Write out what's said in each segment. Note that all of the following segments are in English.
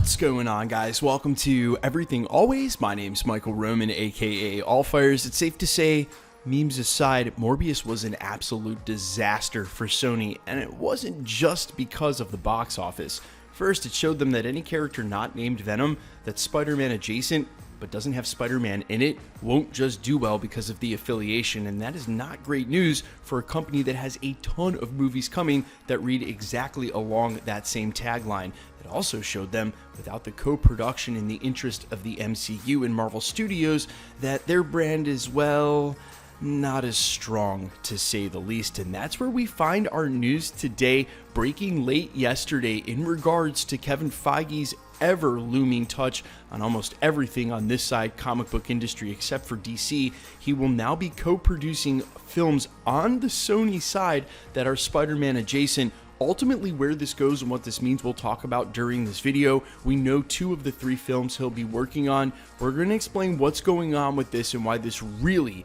What's going on, guys? Welcome to Everything Always. My name's Michael Roman, aka Allfires. It's safe to say, memes aside, Morbius was an absolute disaster for Sony, and it wasn't just because of the box office. First, it showed them that any character not named Venom that's Spider-Man adjacent but doesn't have Spider-Man in it won't just do well because of the affiliation, and that is not great news for a company that has a ton of movies coming that read exactly along that same tagline. It also showed them, without the co-production in the interest of the MCU and Marvel Studios, that their brand is, well, not as strong, to say the least. And that's where we find our news today, breaking late yesterday in regards to Kevin Feige's ever-looming touch on almost everything on this side comic book industry except for DC. He will now be co-producing films on the Sony side that are Spider-Man adjacent. Ultimately, where this goes and what this means we'll talk about during this video. We know 2 of the 3 films he'll be working on. We're going to explain what's going on with this and why this really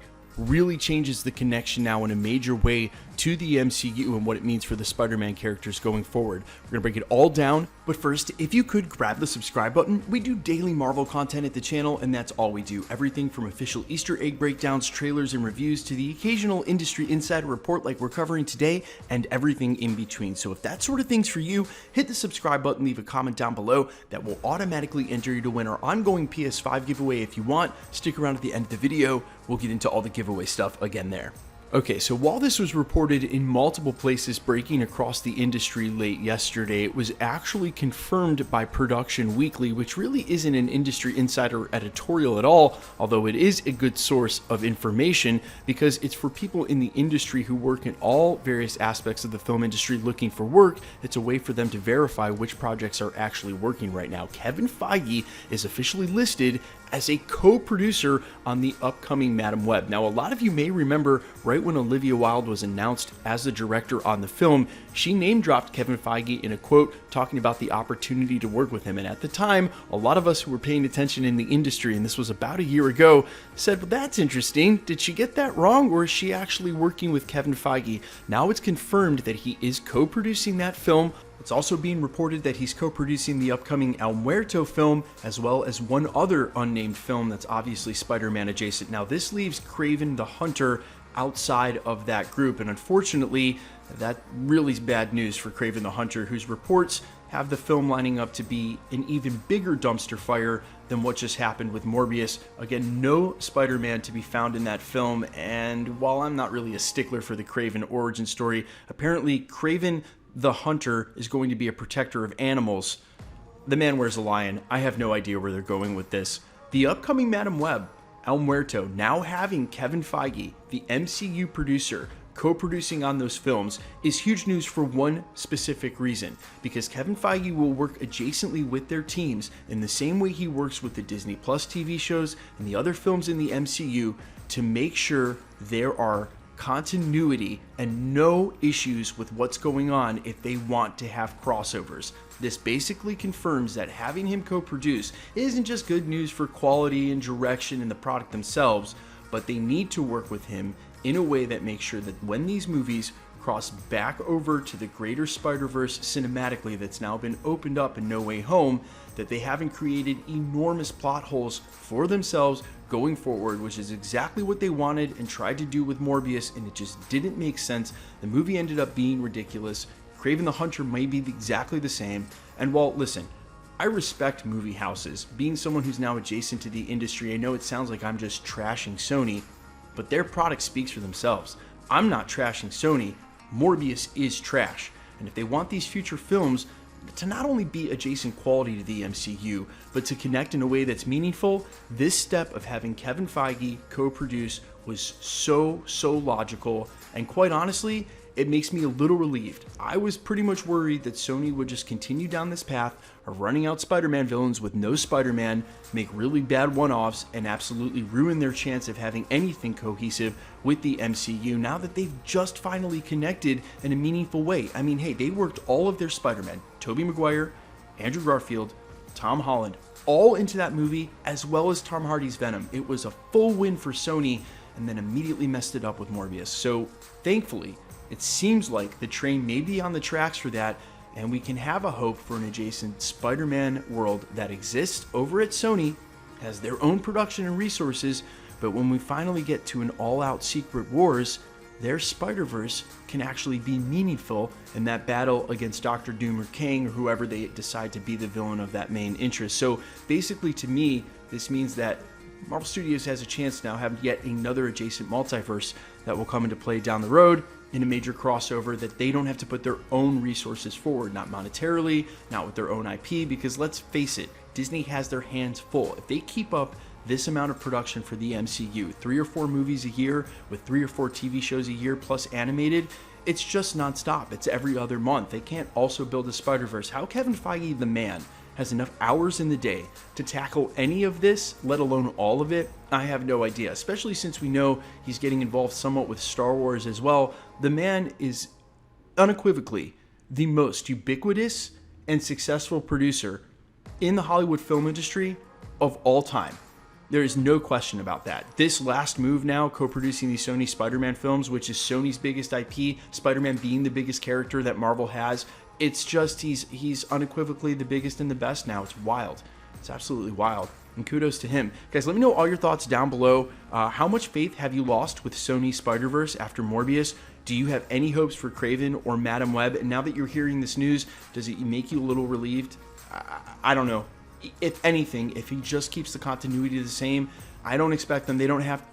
changes the connection now in a major way to the MCU and what it means for the Spider-Man characters going forward. We're going to break it all down, but first, if you could grab the subscribe button. We do daily Marvel content at the channel, and that's all we do. Everything from official Easter egg breakdowns, trailers, and reviews to the occasional industry insider report like we're covering today, and everything in between. So if that sort of thing's for you, hit the subscribe button, leave a comment down below. That will automatically enter you to win our ongoing PS5 giveaway if you want. Stick around at the end of the video. We'll get into all the giveaway stuff again there. Okay, so while this was reported in multiple places breaking across the industry late yesterday, it was actually confirmed by Production Weekly, which really isn't an industry insider editorial at all, although it is a good source of information because it's for people in the industry who work in all various aspects of the film industry looking for work. It's a way for them to verify which projects are actually working right now. Kevin Feige is officially listed as a co-producer on the upcoming Madam Web. Now, a lot of you may remember right when Olivia Wilde was announced as the director on the film, she name-dropped Kevin Feige in a quote talking about the opportunity to work with him. And at the time, a lot of us who were paying attention in the industry, and this was about a year ago, said, well, that's interesting. Did she get that wrong, or is she actually working with Kevin Feige? Now it's confirmed that he is co-producing that film. It's also being reported that he's co-producing the upcoming El Muerto film, as well as one other unnamed film that's obviously Spider-Man adjacent. Now, this leaves Kraven the Hunter outside of that group, and unfortunately, that really is bad news for Kraven the Hunter, whose reports have the film lining up to be an even bigger dumpster fire than what just happened with Morbius. Again, no Spider-Man to be found in that film, and while I'm not really a stickler for the Kraven origin story, apparently Kraven the Hunter is going to be a protector of animals. The man wears a lion. I have no idea where they're going with this. The upcoming Madam Web, El Muerto, now having Kevin Feige, the MCU producer, co-producing on those films is huge news for one specific reason, because Kevin Feige will work adjacently with their teams in the same way he works with the Disney Plus TV shows and the other films in the MCU to make sure there are continuity and no issues with what's going on if they want to have crossovers. This basically confirms that having him co-produce isn't just good news for quality and direction in the product themselves, but they need to work with him in a way that makes sure that when these movies cross back over to the greater Spider-Verse cinematically that's now been opened up in No Way Home, that they haven't created enormous plot holes for themselves going forward, which is exactly what they wanted and tried to do with Morbius, and it just didn't make sense. The movie ended up being ridiculous. Kraven the Hunter may be exactly the same, and while, listen, I respect movie houses. Being someone who's now adjacent to the industry, I know it sounds like I'm just trashing Sony, but their product speaks for themselves. I'm not trashing Sony. Morbius is trash, and if they want these future films to not only be adjacent quality to the MCU, but to connect in a way that's meaningful, this step of having Kevin Feige co-produce was so logical, and quite honestly, it makes me a little relieved. I was pretty much worried that Sony would just continue down this path of running out Spider-Man villains with no Spider-Man, make really bad one-offs, and absolutely ruin their chance of having anything cohesive with the MCU now that they've just finally connected in a meaningful way. I mean, hey, they worked all of their Spider-Man, Tobey Maguire, Andrew Garfield, Tom Holland, all into that movie, as well as Tom Hardy's Venom. It was a full win for Sony, and then immediately messed it up with Morbius. So, thankfully, it seems like the train may be on the tracks for that, and we can have a hope for an adjacent Spider-Man world that exists over at Sony, has their own production and resources, but when we finally get to an all-out Secret Wars, their Spider-Verse can actually be meaningful in that battle against Doctor Doom or Kang or whoever they decide to be the villain of that main interest. So basically, to me, this means that Marvel Studios has a chance now have yet another adjacent multiverse that will come into play down the road in a major crossover that they don't have to put their own resources forward, not monetarily, not with their own IP, because let's face it, Disney has their hands full. If they keep up this amount of production for the MCU, 3 or 4 movies a year with 3 or 4 TV shows a year plus animated, it's just nonstop. It's every other month. They can't also build a Spider-Verse. How Kevin Feige, the man, has enough hours in the day to tackle any of this, let alone all of it, I have no idea, especially since we know he's getting involved somewhat with Star Wars as well. The man is unequivocally the most ubiquitous and successful producer in the Hollywood film industry of all time. There is no question about that. This last move now, co-producing the Sony Spider-Man films, which is Sony's biggest IP, Spider-Man being the biggest character that Marvel has, it's just, he's unequivocally the biggest and the best now. It's wild. It's absolutely wild. And kudos to him. Guys, let me know all your thoughts down below. How much faith have you lost with Sony Spider-Verse after Morbius? Do you have any hopes for Kraven or Madam Web? And now that you're hearing this news, does it make you a little relieved? I don't know. If anything, if he just keeps the continuity the same, I don't expect them.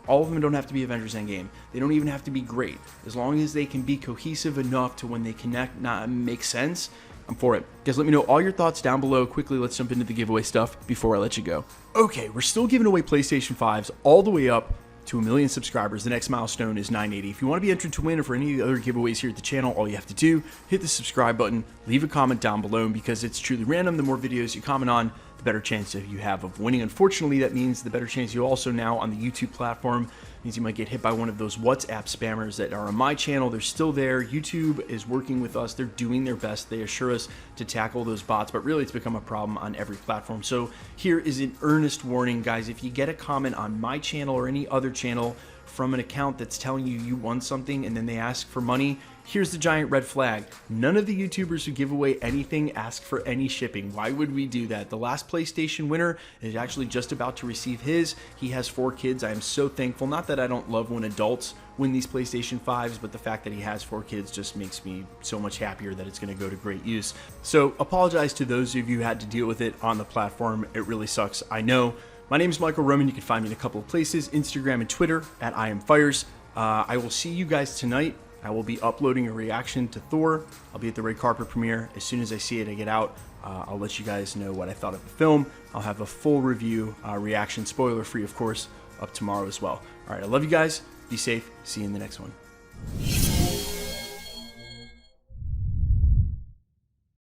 All of them don't have to be Avengers Endgame. They don't even have to be great. As long as they can be cohesive enough to when they connect, make sense, I'm for it. Guys, let me know all your thoughts down below. Quickly, let's jump into the giveaway stuff before I let you go. Okay, we're still giving away PlayStation 5s all the way up to 1 million subscribers. The next milestone is 980. If you want to be entered to win or for any other giveaways here at the channel, all you have to do, hit the subscribe button, leave a comment down below, and because it's truly random, the more videos you comment on, the better chance you have of winning. Unfortunately, that means the better chance you also now on the YouTube platform means you might get hit by one of those WhatsApp spammers that are on my channel. They're still there. YouTube is working with us. They're doing their best. They assure us to tackle those bots, but really it's become a problem on every platform. So here is an earnest warning, guys. If you get a comment on my channel or any other channel from an account that's telling you you won something and then they ask for money, here's the giant red flag. None of the YouTubers who give away anything ask for any shipping. Why would we do that? The last PlayStation winner is actually just about to receive his. He has 4 kids. I am so thankful. Not that I don't love when adults win these PlayStation 5s, but the fact that he has 4 kids just makes me so much happier that it's going to go to great use. So apologize to those of you who had to deal with it on the platform. It really sucks, I know. My name is Michael Roman. You can find me in a couple of places, Instagram and Twitter at IamFires. I will see you guys tonight. I will be uploading a reaction to Thor. I'll be at the red carpet premiere. As soon as I see it, I get out. I'll let you guys know what I thought of the film. I'll have a full review, reaction, spoiler-free, of course, up tomorrow as well. All right, I love you guys. Be safe. See you in the next one.